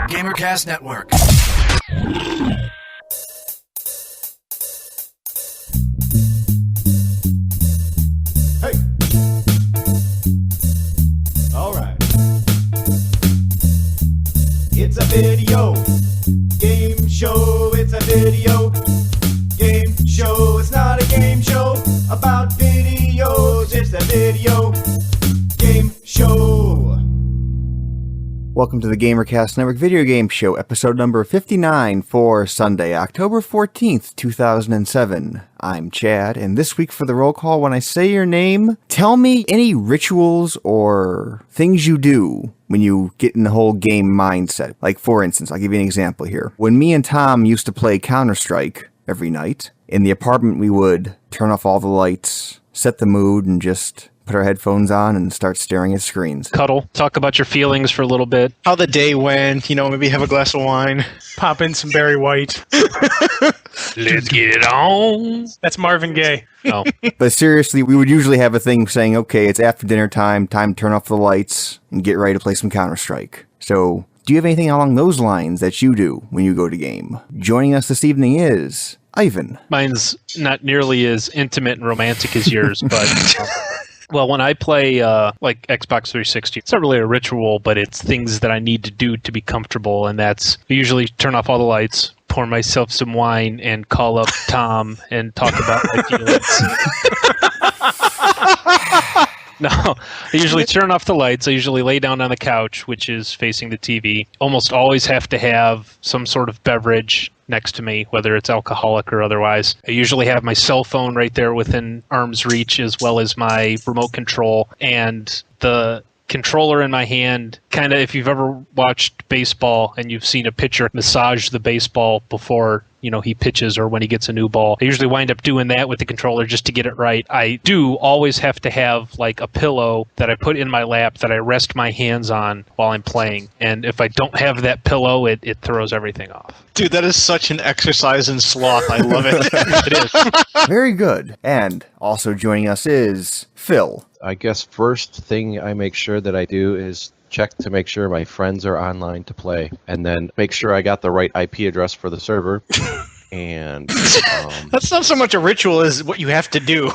GamerCast Network. Hey. All right. It's a video game show. It's a video game show. It's not a game show about videos. It's a video game show. Welcome to the GamerCast Network Video Game Show, episode number 59 for Sunday, October 14th, 2007. I'm Chad, and this week for the roll call, when I say your name, tell me any rituals or things you do when you get in the whole game mindset. Like, for instance, I'll give you an example here. When me and Tom used to play Counter-Strike every night, in the apartment we would turn off all the lights, set the mood, and just put our headphones on and start staring at screens. Cuddle. Talk about your feelings for a little bit. How the day went, maybe have a glass of wine. Pop in some Barry White. Let's get it on. That's Marvin Gaye. Oh. But seriously, we would usually have a thing saying, okay, it's after dinner time to turn off the lights and get ready to play some Counter-Strike. So, do you have anything along those lines that you do when you go to game? Joining us this evening is Ivan. Mine's not nearly as intimate and romantic as yours, but... Well, when I play like Xbox 360, it's not really a ritual, but it's things that I need to do to be comfortable, and that's I usually turn off all the lights, pour myself some wine, and call up Tom and talk about my feelings. No, I usually turn off the lights. I usually lay down on the couch, which is facing the TV. Almost always have to have some sort of beverage next to me, whether it's alcoholic or otherwise. I usually have my cell phone right there within arm's reach, as well as my remote control. And the controller in my hand, kind of, if you've ever watched baseball and you've seen a pitcher massage the baseball before he pitches or when he gets a new ball. I usually wind up doing that with the controller just to get it right. I do always have to have like a pillow that I put in my lap that I rest my hands on while I'm playing. And if I don't have that pillow, it throws everything off. Dude, that is such an exercise in sloth. I love it. It is. Very good. And also joining us is Phil. I guess first thing I make sure that I do is check to make sure my friends are online to play, and then make sure I got the right IP address for the server. And that's not so much a ritual as what you have to do.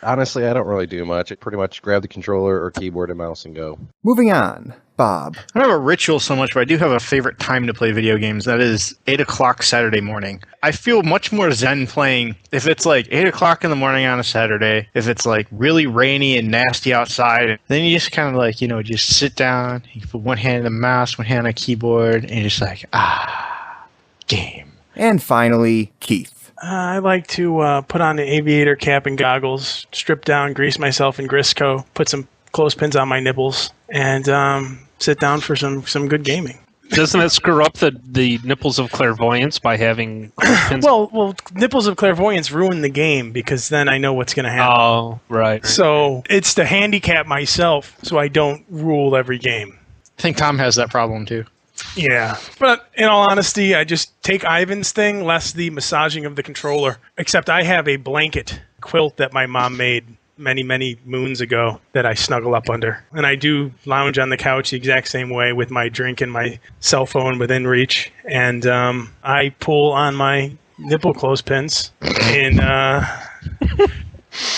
Honestly, I don't really do much. I pretty much grab the controller or keyboard and mouse and go. Moving on, Bob. I don't have a ritual so much, but I do have a favorite time to play video games. That is 8 o'clock Saturday morning. I feel much more zen playing if it's like 8 o'clock in the morning on a Saturday, if it's like really rainy and nasty outside. Then you just kind of like, just sit down, you put one hand on the mouse, one hand on the keyboard, and you're just like, game. And finally, Keith. I like to put on the aviator cap and goggles, strip down, grease myself in Grisco, put some clothespins on my nipples, and sit down for some good gaming. Doesn't that screw up the nipples of clairvoyance by having clothespins? Well, nipples of clairvoyance ruin the game because then I know what's going to happen. Oh, right. So it's to handicap myself so I don't rule every game. I think Tom has that problem too. Yeah, but in all honesty, I just take Ivan's thing, less the massaging of the controller. Except I have a blanket quilt that my mom made many, many moons ago that I snuggle up under. And I do lounge on the couch the exact same way with my drink and my cell phone within reach. And I pull on my nipple clothespins. And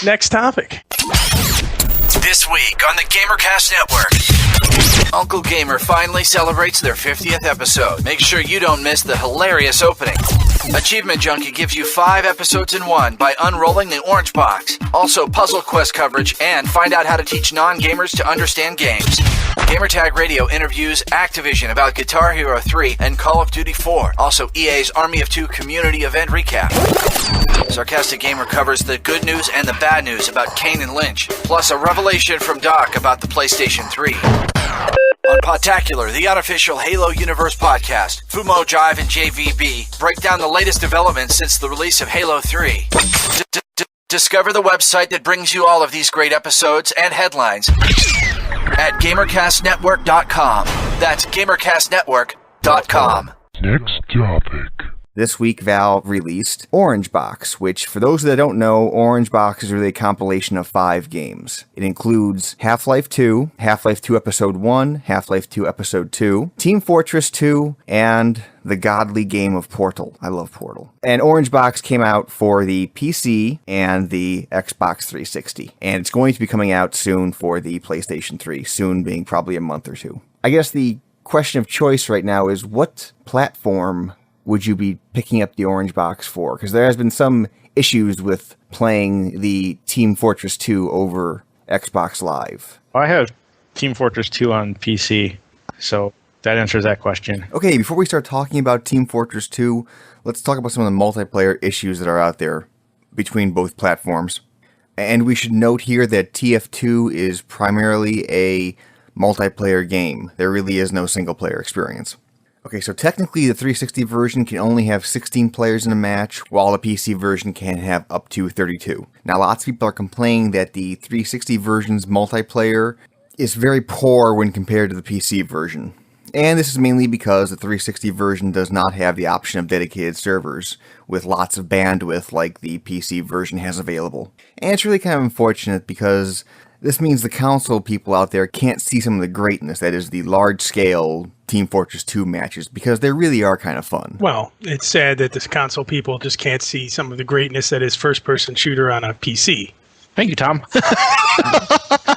next topic. This week on the GamerCast Network, Uncle Gamer finally celebrates their 50th episode. Make sure you don't miss the hilarious opening. Achievement Junkie gives you 5 episodes in one by unrolling the orange box. Also, Puzzle Quest coverage and find out how to teach non-gamers to understand games. Gamertag Radio interviews Activision about Guitar Hero 3 and Call of Duty 4. Also, EA's Army of Two community event recap. Sarcastic Gamer covers the good news and the bad news about Kane and Lynch, plus a revelation from Doc about the PlayStation 3. On Podtacular, the unofficial Halo Universe podcast, Fumo Jive and JVB break down the latest developments since the release of Halo 3. Discover the website that brings you all of these great episodes and headlines at GamerCastNetwork.com. That's GamerCastNetwork.com. Next topic. this week Valve released Orange Box, which, for those that don't know, Orange Box is really a compilation of 5 games. It includes Half-Life 2, Half-Life 2 Episode 1, Half-Life 2 Episode 2, Team Fortress 2, and the godly game of Portal. I love Portal. And Orange Box came out for the PC and the Xbox 360. And it's going to be coming out soon for the PlayStation 3, soon being probably a month or two. I guess the question of choice right now is, what platform would you be picking up the Orange Box for? Because there has been some issues with playing the Team Fortress 2 over Xbox Live. I have Team Fortress 2 on PC, so that answers that question. Okay, before we start talking about Team Fortress 2, let's talk about some of the multiplayer issues that are out there between both platforms. And we should note here that TF2 is primarily a multiplayer game. There really is no single-player experience. Okay, so technically the 360 version can only have 16 players in a match, while the PC version can have up to 32. Now, lots of people are complaining that the 360 version's multiplayer is very poor when compared to the PC version. And this is mainly because the 360 version does not have the option of dedicated servers with lots of bandwidth like the PC version has available. And it's really kind of unfortunate because this means the console people out there can't see some of the greatness that is the large-scale Team Fortress 2 matches, because they really are kind of fun. Well, it's sad that the console people just can't see some of the greatness that is first-person shooter on a PC. Thank you, Tom.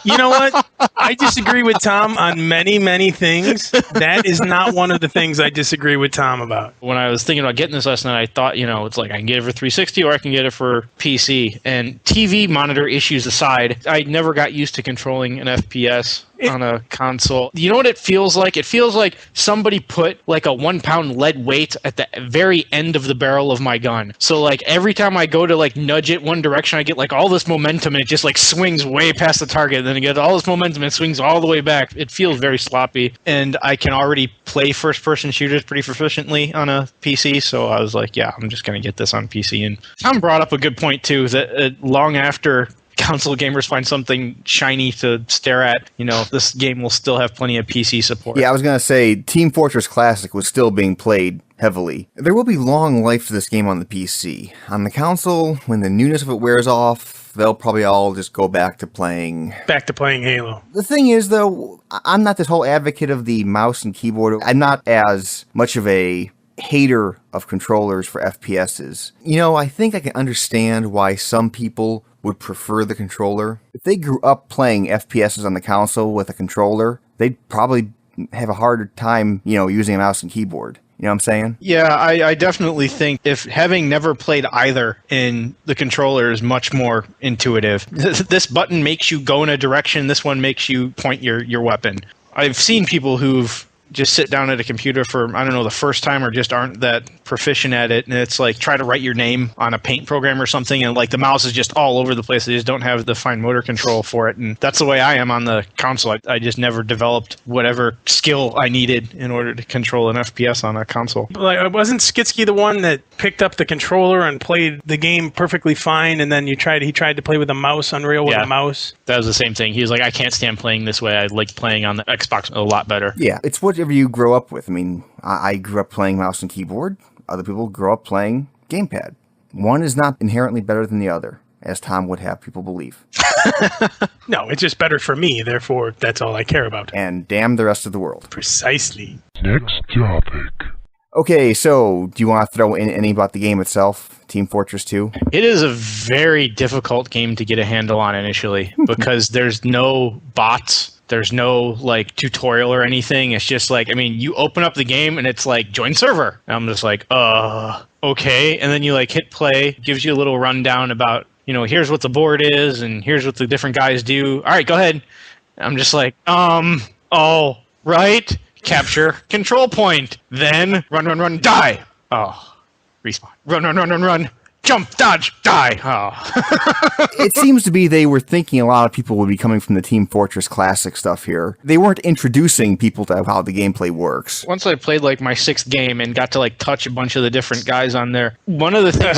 You know what? I disagree with Tom on many, many things. That is not one of the things I disagree with Tom about. When I was thinking about getting this last night, I thought, it's like I can get it for 360 or I can get it for PC. And TV monitor issues aside, I never got used to controlling an FPS on a console. You know what it feels like? It feels like somebody put like a 1-pound lead weight at the very end of the barrel of my gun. So like every time I go to like nudge it one direction, I get like all this momentum and it just like swings way past the target. And then I get all this momentum and it swings all the way back. It feels very sloppy. And I can already play first-person shooters pretty proficiently on a PC. So I was like, yeah, I'm just going to get this on PC. And Tom brought up a good point too, that long after console gamers find something shiny to stare at, this game will still have plenty of PC support. Yeah, I was going to say, Team Fortress Classic was still being played heavily. There will be long life to this game on the PC. On the console, when the newness of it wears off, they'll probably all just go back to playing Halo. The thing is, though, I'm not this whole advocate of the mouse and keyboard. I'm not as much of a hater of controllers for FPSs. I think I can understand why some people would prefer the controller. If they grew up playing FPSs on the console with a controller, they'd probably have a harder time, using a mouse and keyboard. You know what I'm saying? Yeah, I definitely think if having never played either in the controller is much more intuitive. This button makes you go in a direction, this one makes you point your weapon. I've seen people who've just sit down at a computer for, the first time or just aren't that proficient at it. And it's like, try to write your name on a paint program or something. And like the mouse is just all over the place. They just don't have the fine motor control for it. And that's the way I am on the console. I just never developed whatever skill I needed in order to control an FPS on a console. Like, wasn't Skitsky the one that picked up the controller and played the game perfectly fine? And then he tried to play with a mouse, Unreal with a mouse? That was the same thing. He was like, I can't stand playing this way. I like playing on the Xbox a lot better. Yeah, it's whatever you grow up with. I grew up playing mouse and keyboard. Other people grow up playing gamepad. One is not inherently better than the other, as Tom would have people believe. No, it's just better for me. Therefore, that's all I care about. And damn the rest of the world. Precisely. Next topic. Okay, so do you want to throw in any about the game itself, Team Fortress 2? It is a very difficult game to get a handle on initially because there's no bots. There's no tutorial or anything. It's just you open up the game and it's like join server. And I'm just like, okay. And then you hit play, gives you a little rundown about, here's what the board is and here's what the different guys do. All right, go ahead. I'm just like, oh, right. Capture control point. Then run, die. Oh, respawn. Run. Jump, dodge, die. Oh. It seems to be they were thinking a lot of people would be coming from the Team Fortress Classic stuff here. They weren't introducing people to how the gameplay works. Once I played my 6th game and got to touch a bunch of the different guys on there, one of the things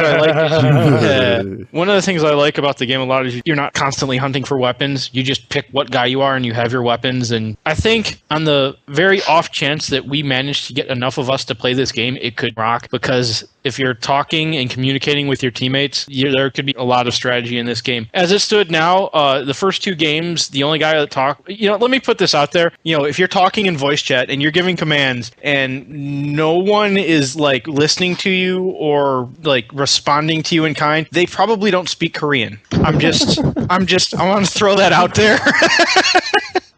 I like about the game a lot is you're not constantly hunting for weapons. You just pick what guy you are and you have your weapons. And I think on the very off chance that we managed to get enough of us to play this game, it could rock because if you're talking and communicating with your teammates, there could be a lot of strategy in this game. As it stood now, the first 2 games, the only guy that talked, let me put this out there. If you're talking in voice chat and you're giving commands and no one is like listening to you or like responding to you in kind, they probably don't speak Korean. I want to throw that out there.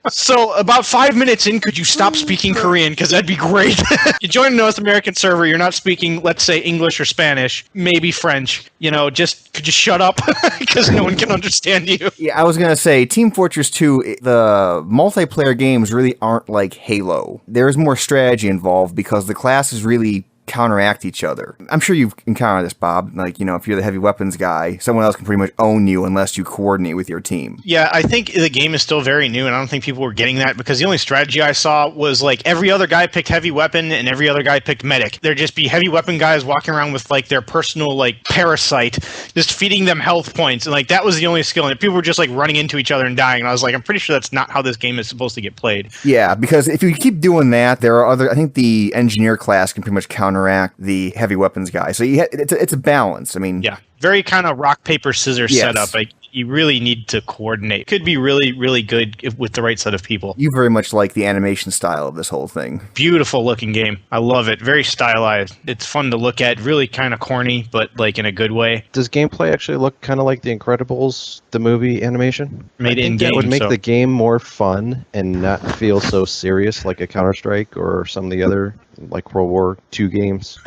So about 5 minutes in, could you stop speaking Korean? Because that'd be great. You join a North American server, you're not speaking, let's say, English or Spanish, maybe French. Could you shut up? Because no one can understand you. Yeah, I was going to say, Team Fortress 2, the multiplayer games really aren't like Halo. There's more strategy involved because the classes really counteract each other. I'm sure you've encountered this, Bob. Like, if you're the heavy weapons guy, someone else can pretty much own you unless you coordinate with your team. Yeah, I think the game is still very new, and I don't think people were getting that because the only strategy I saw was like every other guy picked heavy weapon and every other guy picked medic. There'd just be heavy weapon guys walking around with like their personal like parasite, just feeding them health points, and like that was the only skill. And people were just like running into each other and dying. And I was like, I'm pretty sure that's not how this game is supposed to get played. Yeah, because if you keep doing that, there are I think the engineer class can pretty much counteract the heavy weapons guy. So it's a balance. I mean, yeah, very kind of rock paper scissors yes. setup. Like you really need to coordinate. Could be really really good with the right set of people. You very much like the animation style of this whole thing. Beautiful looking game. I love it. Very stylized. It's fun to look at. Really kind of corny, but like in a good way. Does gameplay actually look kind of like The Incredibles, the movie animation? Made in game. That would make the game more fun and not feel so serious like a Counter-Strike or some of the other like World War II games.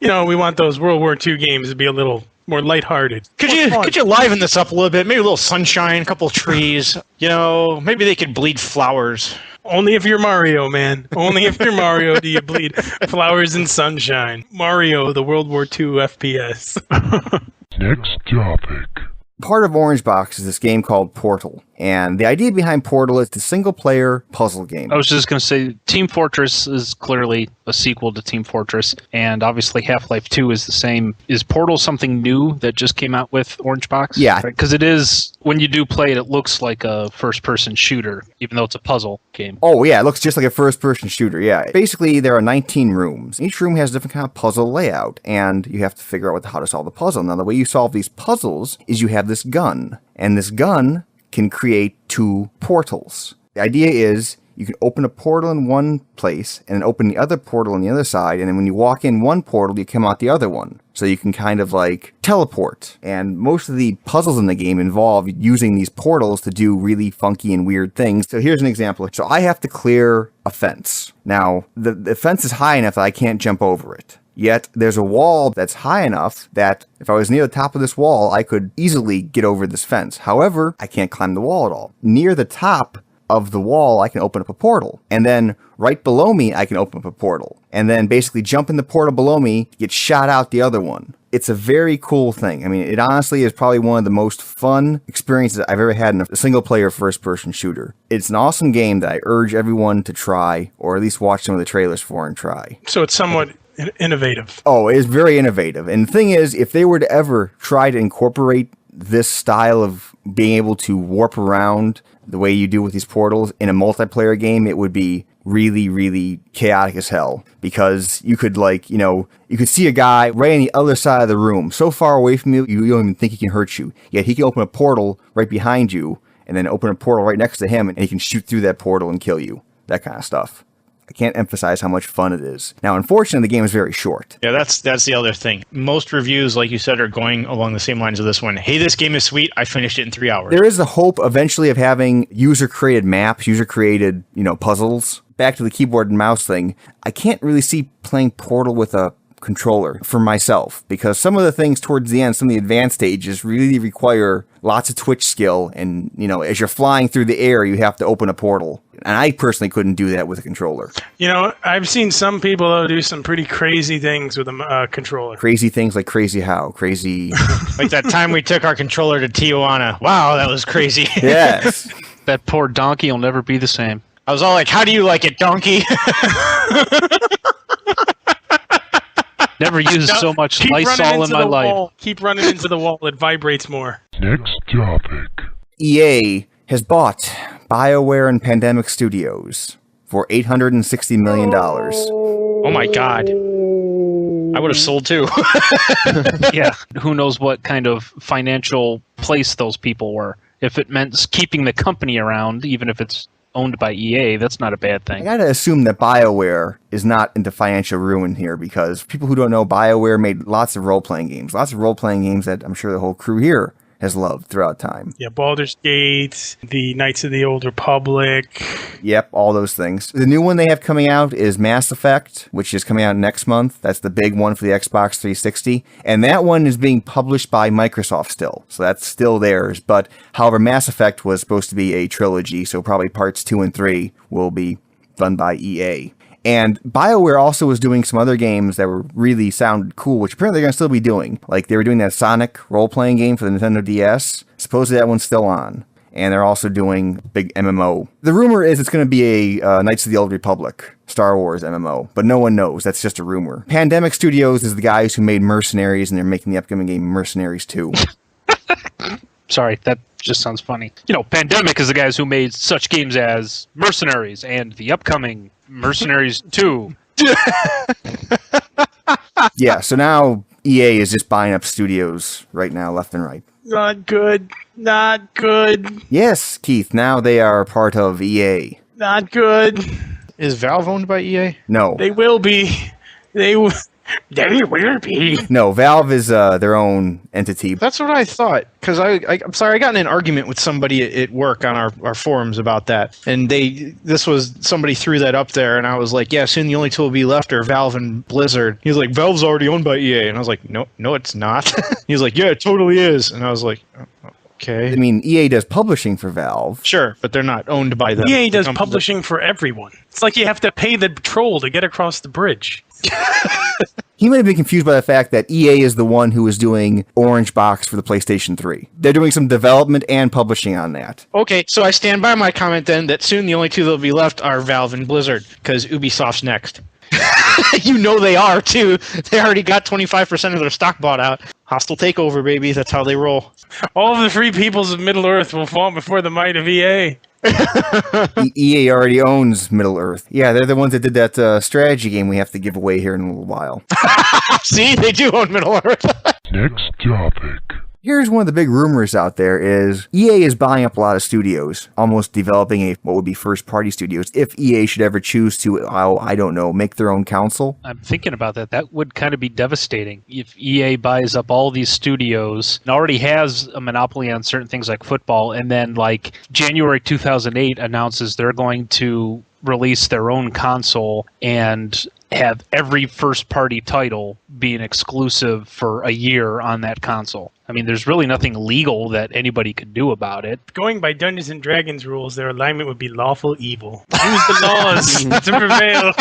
We want those World War II games to be a little more lighthearted. Could you liven this up a little bit? Maybe a little sunshine, a couple of trees. Maybe they could bleed flowers. Only if you're Mario, man. Only if you're Mario do you bleed flowers and sunshine. Mario, the World War II FPS. Next topic. Part of Orange Box is this game called Portal. And the idea behind Portal is the single-player puzzle game. I was just going to say, Team Fortress is clearly a sequel to Team Fortress, and obviously Half-Life 2 is the same. Is Portal something new that just came out with Orange Box? Yeah. Because it is, when you do play it, it looks like a first-person shooter, even though it's a puzzle game. Oh, yeah, it looks just like a first-person shooter, yeah. Basically, there are 19 rooms. Each room has a different kind of puzzle layout, and you have to figure out how to solve the puzzle. Now, the way you solve these puzzles is you have this gun, and this gun can create 2 portals. The idea is you can open a portal in one place and then open the other portal on the other side, and then when you walk in one portal, you come out the other one. So you can kind of like teleport. And most of the puzzles in the game involve using these portals to do really funky and weird things. So here's an example. So I have to clear a fence. Now, the fence is high enough that I can't jump over it. Yet, there's a wall that's high enough that if I was near the top of this wall, I could easily get over this fence. However, I can't climb the wall at all. Near the top of the wall, I can open up a portal. And then right below me, I can open up a portal. And then basically jump in the portal below me, get shot out the other one. It's a very cool thing. I mean, it honestly is probably one of the most fun experiences I've ever had in a single-player first-person shooter. It's an awesome game that I urge everyone to try, or at least watch some of the trailers for and try. So it's somewhat innovative. Oh, it is very innovative. And the thing is, if they were to ever try to incorporate this style of being able to warp around the way you do with these portals in a multiplayer game, it would be really, really chaotic as hell. Because you could you could see a guy right on the other side of the room, so far away from you, you don't even think he can hurt you. Yet he can open a portal right behind you, and then open a portal right next to him, and he can shoot through that portal and kill you. That kind of stuff. I can't emphasize how much fun it is. Now, unfortunately, the game is very short. Yeah, that's the other thing. Most reviews, like you said, are going along the same lines of this one. Hey, this game is sweet. I finished it in 3 hours. There is the hope eventually of having user-created maps, user-created, puzzles. Back to the keyboard and mouse thing. I can't really see playing Portal with a controller for myself, because some of the things towards the end, some of the advanced stages really require lots of twitch skill, and as you're flying through the air, you have to open a portal, and I personally couldn't do that with a controller. I've seen some people though do some pretty crazy things with a controller. Crazy things like crazy how? Crazy like that time we took our controller to Tijuana. Wow, that was crazy. Yes. That poor donkey will never be the same. I was all like, how do you like it, donkey? Never used so much Lysol in my life. Keep running into the wall. It vibrates more. Next topic. EA has bought BioWare and Pandemic Studios for $860 million. Oh my god. I would have sold too. Yeah, who knows what kind of financial place those people were. If it meant keeping the company around, even if it's owned by EA, that's not a bad I thing. gotta assume that BioWare is not into financial ruin here, because people who don't know, BioWare made lots of role-playing games. Lots of role-playing games that I'm sure the whole crew here has loved throughout time. Yeah, Baldur's Gate, the Knights of the Old Republic. Yep, all those things. The new one they have coming out is Mass Effect, which is coming out next month. That's the big one for the Xbox 360. And that one is being published by Microsoft still. So that's still theirs. But however, Mass Effect was supposed to be a trilogy, so probably parts 2 and 3 will be done by EA. And BioWare also was doing some other games that were really sounded cool, which apparently they're going to still be doing. Like they were doing that Sonic role-playing game for the Nintendo DS. Supposedly that one's still on. And they're also doing big MMO. The rumor is it's going to be a Knights of the Old Republic Star Wars MMO, but no one knows. That's just a rumor. Pandemic Studios is the guys who made Mercenaries, and they're making the upcoming game Mercenaries 2. Sorry, that just sounds funny. You know, Pandemic is the guys who made such games as Mercenaries and the upcoming Mercenaries 2. Yeah, so now EA is just buying up studios right now, left and right. Not good. Not good. Yes, Keith, now they are part of EA. Not good. Is Valve owned by EA? No. They will be. They will be. No, Valve is their own entity. That's what I thought. Because I'm sorry, I got in an argument with somebody at work on our forums about that, and somebody threw that up there, and I was like, yeah, soon the only two will be left are Valve and Blizzard. He was like, Valve's already owned by EA, and I was like, no, it's not. He was like, yeah, it totally is, and I was like, okay. I mean, EA does publishing for Valve. Sure, but they're not owned by them. EA does publishing for everyone. It's like you have to pay the troll to get across the bridge. He might have been confused by the fact that EA is the one who is doing Orange Box for the PlayStation 3. They're doing some development and publishing on that. Okay, so I stand by my comment then that soon the only two that will be left are Valve and Blizzard, because Ubisoft's next. You know they are, too. They already got 25% of their stock bought out. Hostile takeover, baby. That's how they roll. All of the free peoples of Middle-earth will fall before the might of EA. EA already owns Middle-earth. Yeah, they're the ones that did that strategy game we have to give away here in a little while. See, they do own Middle-earth. Next topic. Here's one of the big rumors out there is EA is buying up a lot of studios, almost developing what would be first-party studios, if EA should ever choose to, I don't know, make their own console. I'm thinking about that. That would kind of be devastating if EA buys up all these studios and already has a monopoly on certain things like football, and then like January 2008 announces they're going to release their own console and have every first-party title be an exclusive for a year on that console. I mean, there's really nothing legal that anybody could do about it. Going by Dungeons & Dragons rules, their alignment would be lawful evil. Use the laws to prevail.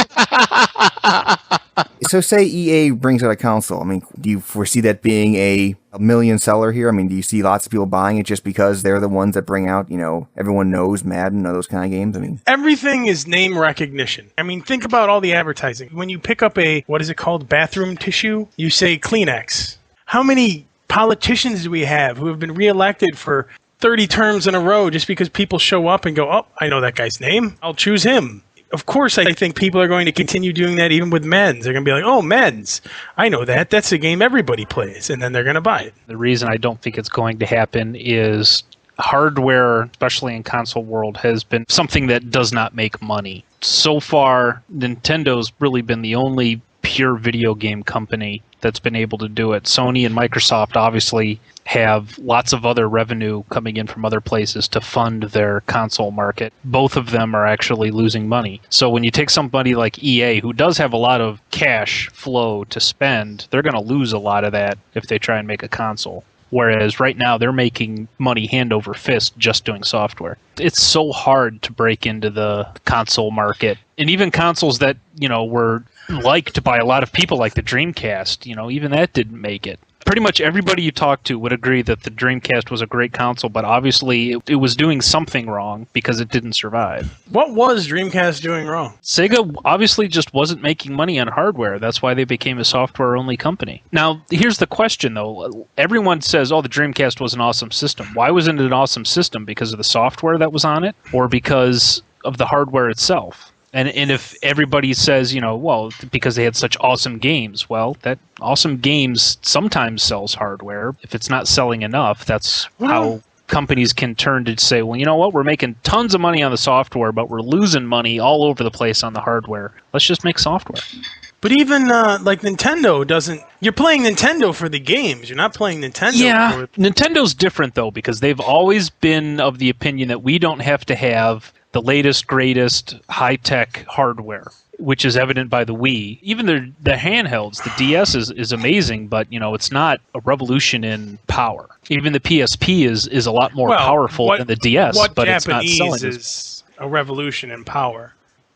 So say EA brings out a console. I mean, do you foresee that being a million seller here? I mean, do you see lots of people buying it just because they're the ones that bring out, everyone knows Madden or those kind of games? I mean, everything is name recognition. I mean, think about all the advertising. When you pick up bathroom tissue, you say Kleenex. How many politicians do we have who have been reelected for 30 terms in a row just because people show up and go, oh, I know that guy's name. I'll choose him. Of course, I think people are going to continue doing that even with Men's. They're going to be like, oh, Men's. I know that. That's a game everybody plays. And then they're going to buy it. The reason I don't think it's going to happen is hardware, especially in console world, has been something that does not make money. So far, Nintendo's really been the only pure video game company that's been able to do it. Sony and Microsoft obviously have lots of other revenue coming in from other places to fund their console market. Both of them are actually losing money. So when you take somebody like EA, who does have a lot of cash flow to spend, they're going to lose a lot of that if they try and make a console. Whereas right now they're making money hand over fist just doing software. It's so hard to break into the console market. And even consoles that, were liked by a lot of people, like the Dreamcast, even that didn't make it. Pretty much everybody you talk to would agree that the Dreamcast was a great console, but obviously it was doing something wrong because it didn't survive. What was Dreamcast doing wrong? Sega obviously just wasn't making money on hardware. That's why they became a software-only company. Now, here's the question, though. Everyone says, the Dreamcast was an awesome system. Why wasn't it an awesome system? Because of the software that was on it, or because of the hardware itself? And if everybody says, well, because they had such awesome games, well, that awesome games sometimes sells hardware. If it's not selling enough, that's how companies can turn to say, well, you know what, we're making tons of money on the software, but we're losing money all over the place on the hardware. Let's just make software. But even like Nintendo doesn't. You're playing Nintendo for the games. You're not playing Nintendo. Yeah, Nintendo's different though, because they've always been of the opinion that we don't have to have the latest, greatest, high-tech hardware, which is evident by the Wii. Even the handhelds, the DS is amazing, but it's not a revolution in power. Even the PSP is a lot more powerful than the DS, but it's not selling. What Japanese is a revolution in power?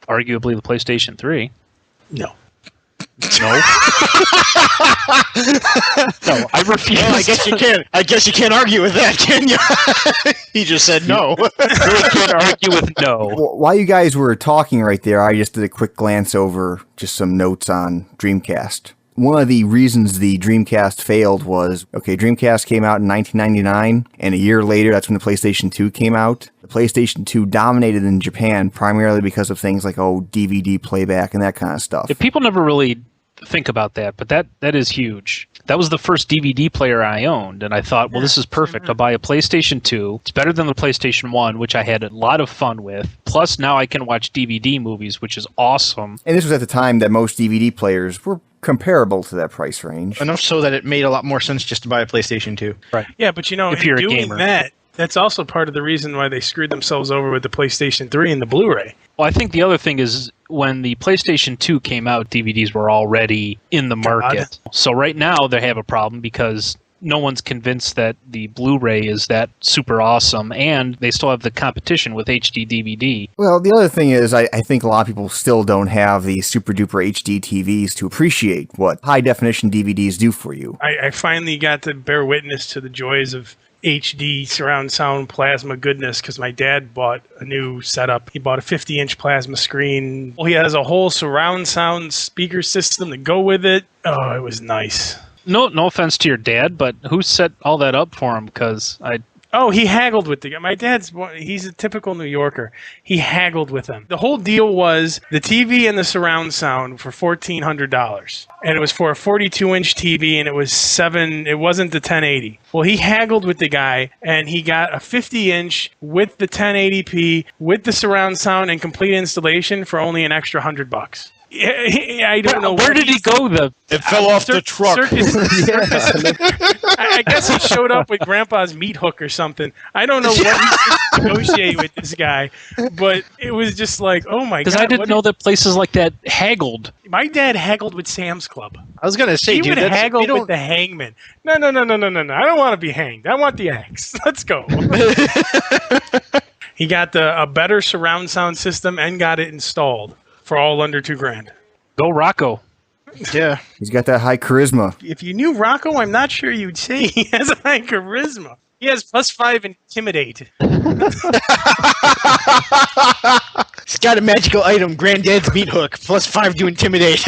Arguably the PlayStation 3. No. No. No, I refuse. Well, I guess you can't argue with that, can you? He just said no. You can't argue with no. While you guys were talking right there, I just did a quick glance over just some notes on Dreamcast. One of the reasons the Dreamcast failed was, Dreamcast came out in 1999, and a year later, that's when the PlayStation 2 came out. The PlayStation 2 dominated in Japan primarily because of things like, DVD playback and that kind of stuff. Yeah, people never really think about that, but that is huge. That was the first DVD player I owned, and I thought, well, this is perfect. I'll buy a PlayStation 2. It's better than the PlayStation 1, which I had a lot of fun with. Plus, now I can watch DVD movies, which is awesome. And this was at the time that most DVD players were comparable to that price range. Enough so that it made a lot more sense just to buy a PlayStation 2. Right. Yeah, but if you're a doing gamer. That's also part of the reason why they screwed themselves over with the PlayStation 3 and the Blu-ray. Well, I think the other thing is when the PlayStation 2 came out, DVDs were already in the market. So right now they have a problem because no one's convinced that the Blu-ray is that super awesome, and they still have the competition with HD DVD. Well, the other thing is I think a lot of people still don't have the super-duper HD TVs to appreciate what high-definition DVDs do for you. I finally got to bear witness to the joys of HD surround sound plasma goodness because my dad bought a new setup. He bought a 50-inch plasma screen. Well, he has a whole surround sound speaker system to go with it. Oh, it was nice. No offense to your dad, but who set all that up for him? Because he haggled with the guy. My he's a typical New Yorker. He haggled with him. The whole deal was the TV and the surround sound for $1,400. And it was for a 42-inch TV, and it wasn't the 1080. Well, he haggled with the guy, and he got a 50-inch with the 1080p, with the surround sound and complete installation for only an extra $100. I don't know. Where did he go? It fell off the truck. I guess he showed up with Grandpa's meat hook or something. I don't know what he negotiated with this guy, but it was just like, oh my god! Because I didn't know that places like that haggled. My dad haggled with Sam's Club. I was gonna say, he would haggle with the hangman. No! I don't want to be hanged. I want the axe. Let's go. He got a better surround sound system and got it installed. For all under $2,000. Go Rocco. Yeah. He's got that high charisma. If you knew Rocco, I'm not sure you'd say he has a high charisma. He has +5 intimidate. He's got a magical item, Granddad's meat hook, +5 to intimidate.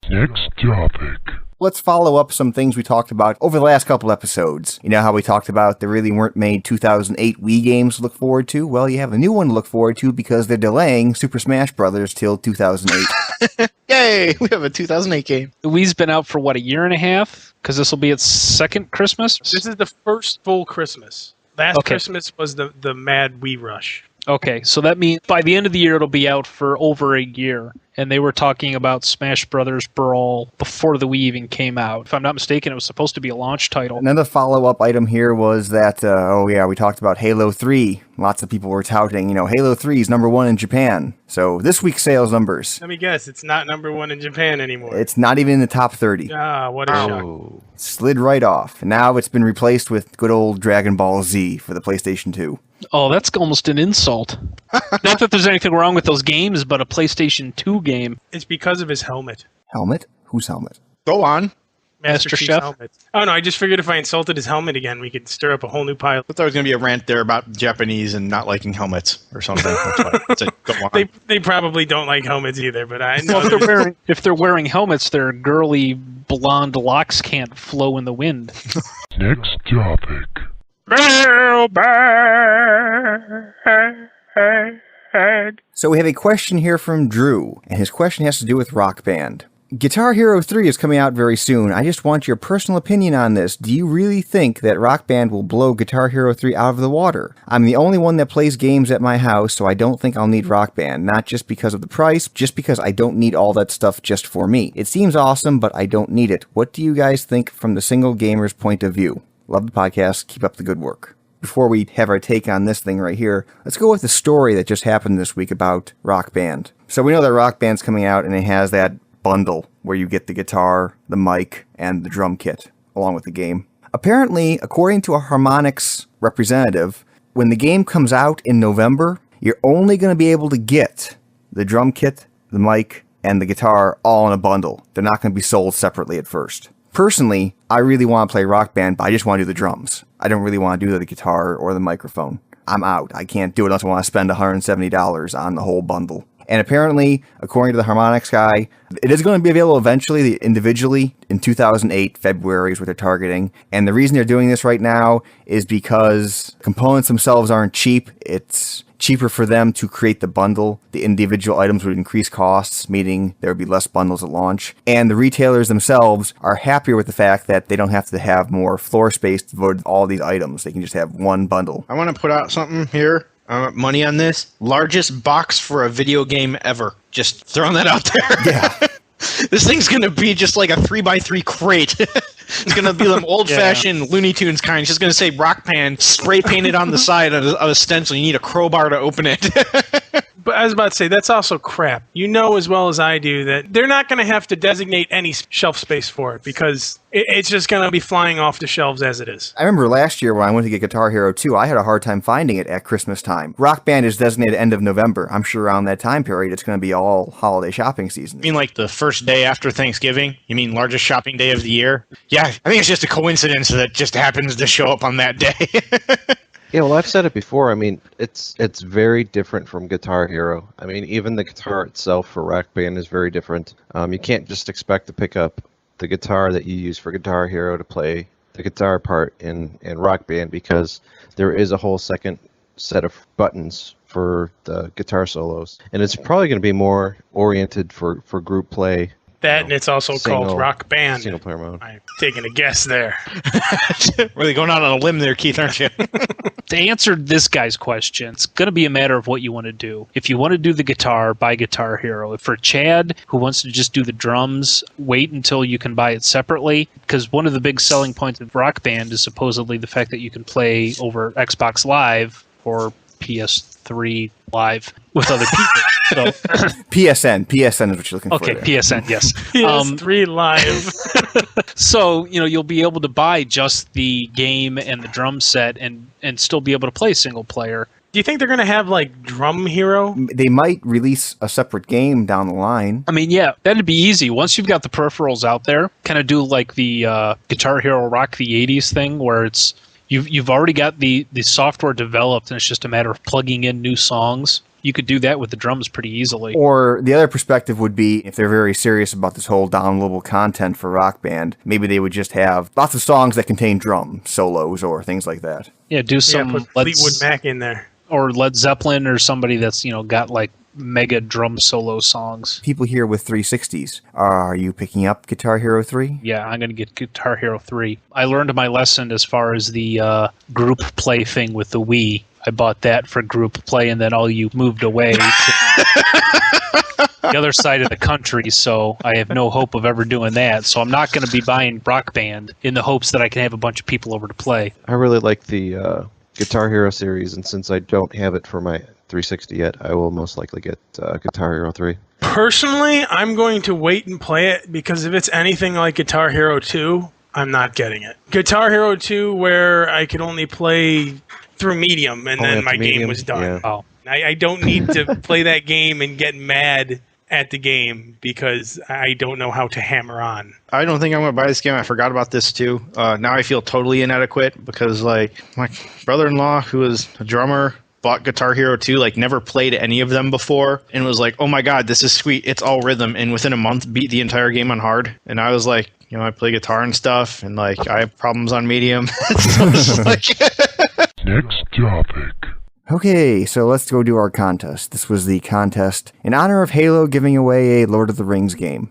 Next topic. Let's follow up some things we talked about over the last couple episodes. You know how we talked about there really weren't made 2008 Wii games to look forward to? Well, you have a new one to look forward to because they're delaying Super Smash Bros. Till 2008. Yay! We have a 2008 game. The Wii's been out for, a year and a half? Because this will be its second Christmas? This is the first full Christmas. Last Christmas was the Mad Wii Rush. Okay, so that means by the end of the year it'll be out for over a year. And they were talking about Smash Brothers Brawl before the Wii even came out. If I'm not mistaken, it was supposed to be a launch title. Another follow-up item here was that, we talked about Halo 3. Lots of people were touting, Halo 3 is #1 in Japan. So this week's sales numbers. Let me guess, it's not #1 in Japan anymore. It's not even in the top 30. Ah, what a shock. Slid right off. And now it's been replaced with good old Dragon Ball Z for the PlayStation 2. Oh, that's almost an insult. Not that there's anything wrong with those games, but a PlayStation 2 game. It's because of his helmet. Helmet? Whose helmet? Go on. Master Chief's Chef. helmet. Oh, no, I just figured if I insulted his helmet again, we could stir up a whole new pile. I thought there was going to be a rant there about Japanese and not liking helmets or something. That's why I said, go on. They probably don't like helmets either, but I know. Well, if they're wearing helmets, their girly blonde locks can't flow in the wind. Next topic. Mailbag. So we have a question here from Drew, and his question has to do with Rock Band. Guitar Hero 3 is coming out very soon. I just want your personal opinion on this. Do you really think that Rock Band will blow Guitar Hero 3 out of the water? I'm the only one that plays games at my house, so I don't think I'll need Rock Band. Not just because of the price, just because I don't need all that stuff just for me. It seems awesome, but I don't need it. What do you guys think from the single gamer's point of view? Love the podcast. Keep up the good work. Before we have our take on this thing right here, let's go with the story that just happened this week about Rock Band. So we know that Rock Band's coming out, and it has that bundle where you get the guitar, the mic, and the drum kit along with the game. Apparently, according to a Harmonix representative, when the game comes out in November, you're only going to be able to get the drum kit, the mic, and the guitar all in a bundle. They're not going to be sold separately at first. Personally, I really want to play Rock Band, but I just want to do the drums. I don't really want to do the guitar or the microphone. I'm out. I can't do it unless I want to spend $170 on the whole bundle. And apparently, according to the Harmonix guy, it is going to be available eventually, individually, in 2008, February is what they're targeting. And the reason they're doing this right now is because components themselves aren't cheap. It's cheaper for them to create the bundle. The individual items would increase costs, meaning there would be less bundles at launch. And the retailers themselves are happier with the fact that they don't have to have more floor space devoted to all these items. They can just have one bundle. I want to put out something here. Money on this. Largest box for a video game ever. Just throwing that out there. Yeah. This thing's going to be just like a 3x3 crate. It's going to be them old-fashioned Looney Tunes kind. It's just going to say Rock Band spray painted on the side of a stencil. You need a crowbar to open it. But I was about to say, that's also crap. You know as well as I do that they're not going to have to designate any shelf space for it because it's just going to be flying off the shelves as it is. I remember last year when I went to get Guitar Hero 2, I had a hard time finding it at Christmas time. Rock Band is designated end of November. I'm sure around that time period it's going to be all holiday shopping season. You mean like the first day after Thanksgiving? You mean largest shopping day of the year? Yeah, I think it's just a coincidence that it just happens to show up on that day. Yeah, well, I've said it before. I mean, it's very different from Guitar Hero. I mean, even the guitar itself for Rock Band is very different. You can't just expect to pick up the guitar that you use for Guitar Hero to play the guitar part in Rock Band because there is a whole second set of buttons for the guitar solos. And it's probably going to be more oriented for group play. That, and it's also called Rock Band. Single player mode. I'm taking a guess there. Really going out on a limb there, Keith, aren't you? To answer this guy's question, it's going to be a matter of what you want to do. If you want to do the guitar, buy Guitar Hero. If for Chad, who wants to just do the drums, wait until you can buy it separately. Because one of the big selling points of Rock Band is supposedly the fact that you can play over Xbox Live or PS3 Live with other people. So, PSN is what you're looking for. Okay, there. PSN, yes. PS3 Live. So, you'll be able to buy just the game and the drum set and still be able to play single player. Do you think they're going to have, like, Drum Hero? They might release a separate game down the line. I mean, yeah, that'd be easy. Once you've got the peripherals out there, kind of do like the Guitar Hero Rock the 80s thing where it's you've already got the software developed and it's just a matter of plugging in new songs. You could do that with the drums pretty easily. Or the other perspective would be, if they're very serious about this whole downloadable content for Rock Band, maybe they would just have lots of songs that contain drum solos or things like that. Yeah, do some put Fleetwood Mac in there. Or Led Zeppelin or somebody that's, got like mega drum solo songs. People here with 360s, are you picking up Guitar Hero 3? Yeah, I'm going to get Guitar Hero 3. I learned my lesson as far as the group play thing with the Wii. I bought that for group play, and then all you moved away to the other side of the country, so I have no hope of ever doing that. So I'm not going to be buying Rock Band in the hopes that I can have a bunch of people over to play. I really like the Guitar Hero series, and since I don't have it for my 360 yet, I will most likely get Guitar Hero 3. Personally, I'm going to wait and play it because if it's anything like Guitar Hero 2, I'm not getting it. Guitar Hero 2, where I could only play through medium and then my game was done. Yeah. Oh. I don't need to play that game and get mad at the game because I don't know how to hammer on. I don't think I'm going to buy this game. I forgot about this too. Now I feel totally inadequate because like my brother-in-law, who is a drummer, bought Guitar Hero 2, like never played any of them before, and was like, oh my god, this is sweet, it's all rhythm, and within a month beat the entire game on hard. And I was like, I play guitar and stuff, and like I have problems on medium. So it's like Next topic. Okay, so let's go do our contest. This was the contest in honor of Halo giving away a Lord of the Rings game.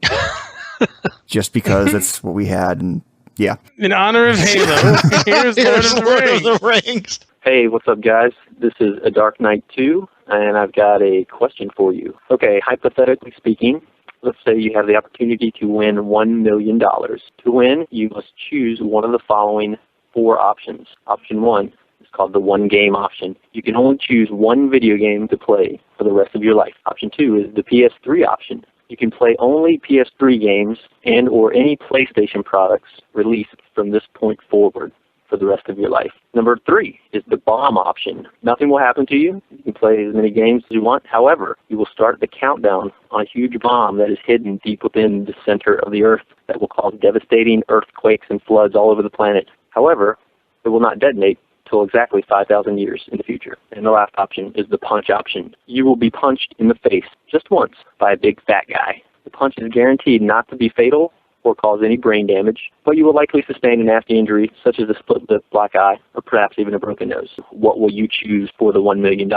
Just because that's what we had, and yeah. In honor of Halo, here's Lord of the Rings. Hey, what's up, guys? This is A Dark Knight 2, and I've got a question for you. Okay, hypothetically speaking, let's say you have the opportunity to win $1 million. To win, you must choose one of the following 4 options. Option 1 is called the one-game option. You can only choose one video game to play for the rest of your life. Option 2 is the PS3 option. You can play only PS3 games and or any PlayStation products released from this point forward for the rest of your life. Number 3 is the bomb option. Nothing will happen to you. You can play as many games as you want. However, you will start the countdown on a huge bomb that is hidden deep within the center of the Earth that will cause devastating earthquakes and floods all over the planet. However, it will not detonate till exactly 5,000 years in the future. And the last option is the punch option. You will be punched in the face just once by a big fat guy. The punch is guaranteed not to be fatal or cause any brain damage, but you will likely sustain a nasty injury such as a split lip, black eye, or perhaps even a broken nose. What will you choose for the $1 million?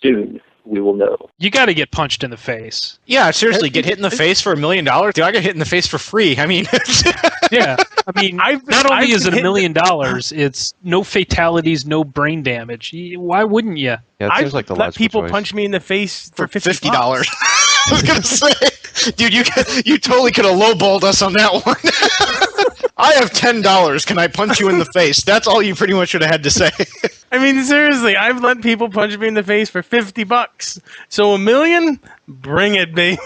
Soon we will know. You got to get punched in the face. Yeah, seriously, get hit in the face for $1 million? Dude, I got hit in the face for free. I mean, yeah. I mean, not only is it $1 million, it's no fatalities, no brain damage. Why wouldn't you? Yeah, it seems like the let logical people choice. punch me in the face for $50. I was gonna say, dude, you totally could have lowballed us on that one. I have $10. Can I punch you in the face? That's all you pretty much should have had to say. I mean, seriously, I've let people punch me in the face for $50. So $1 million, bring it, baby.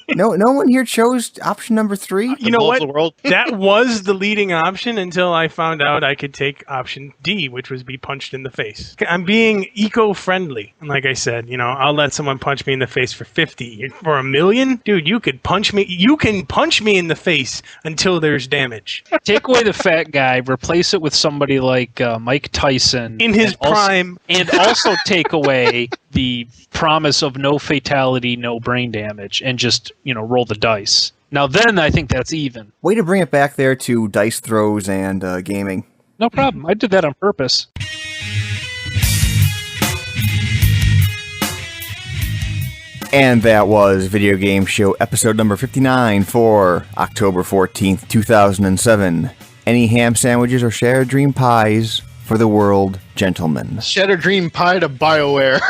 No one here chose option number 3. You know what? The world. That was the leading option until I found out I could take option D, which was be punched in the face. I'm being eco-friendly. And like I said, I'll let someone punch me in the face for $50. For $1 million? Dude, you could punch me. You can punch me in the face until there's damage. Take away the fat guy, replace it with somebody like Mike Tyson. In his prime. And also take away the promise of no fatality, no brain damage, and just, roll the dice. Now then, I think that's even. Way to bring it back there to dice throws and gaming. No problem. I did that on purpose. And that was Video Game Show episode number 59 for October 14th, 2007. Any ham sandwiches or shattered dream pies for the world, gentlemen? Cheddar Dream Pie to BioWare.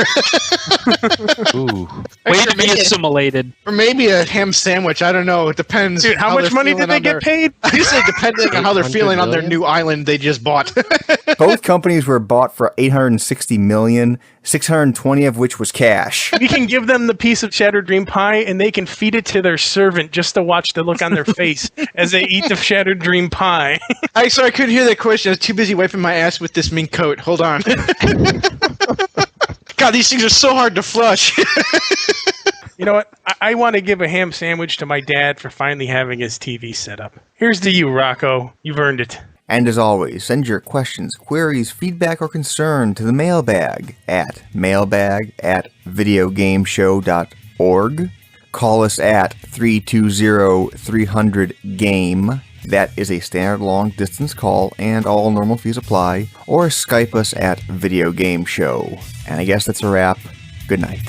Ooh. Way to be assimilated. Or maybe a ham sandwich. I don't know. It depends. Dude, how much money did they get paid? I just say depending on how they're feeling on their new island they just bought. Both companies were bought for $860 million, 620 of which was cash. We can give them the piece of Shattered Dream Pie, and they can feed it to their servant just to watch the look on their face as they eat the Shattered Dream Pie. Sorry, I couldn't hear that question. I was too busy wiping my ass with this mink coat. Hold on. God, these things are so hard to flush. You know what? I want to give a ham sandwich to my dad for finally having his TV set up. Here's to you, Rocco. You've earned it. And as always, send your questions, queries, feedback, or concern to the mailbag at videogameshow.org. Call us at 320-300-GAME. That is a standard long-distance call, and all normal fees apply. Or Skype us at Video Game Show. And I guess that's a wrap. Good night.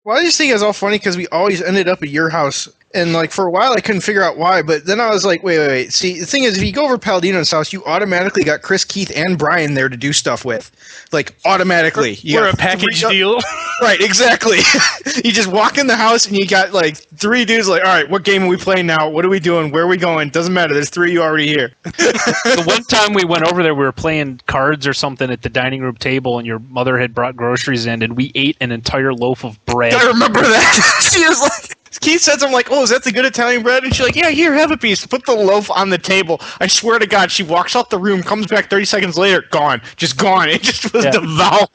Well, I just think it's all funny because we always ended up at your house. And, for a while, I couldn't figure out why. But then I was like, wait. See, the thing is, if you go over Paladino's house, you automatically got Chris, Keith, and Brian there to do stuff with. Automatically. We're a package deal. Right, exactly. You just walk in the house, and you got, 3 dudes all right, what game are we playing now? What are we doing? Where are we going? Doesn't matter. There's 3 of you already here. The one time we went over there, we were playing cards or something at the dining room table, and your mother had brought groceries in, and we ate an entire loaf of bread. I remember that. She was like... Keith said something like, oh, is that the good Italian bread? And she's like, yeah, here, have a piece. Put the loaf on the table. I swear to God, she walks out the room, comes back 30 seconds later, gone. Just gone. It just was devoured.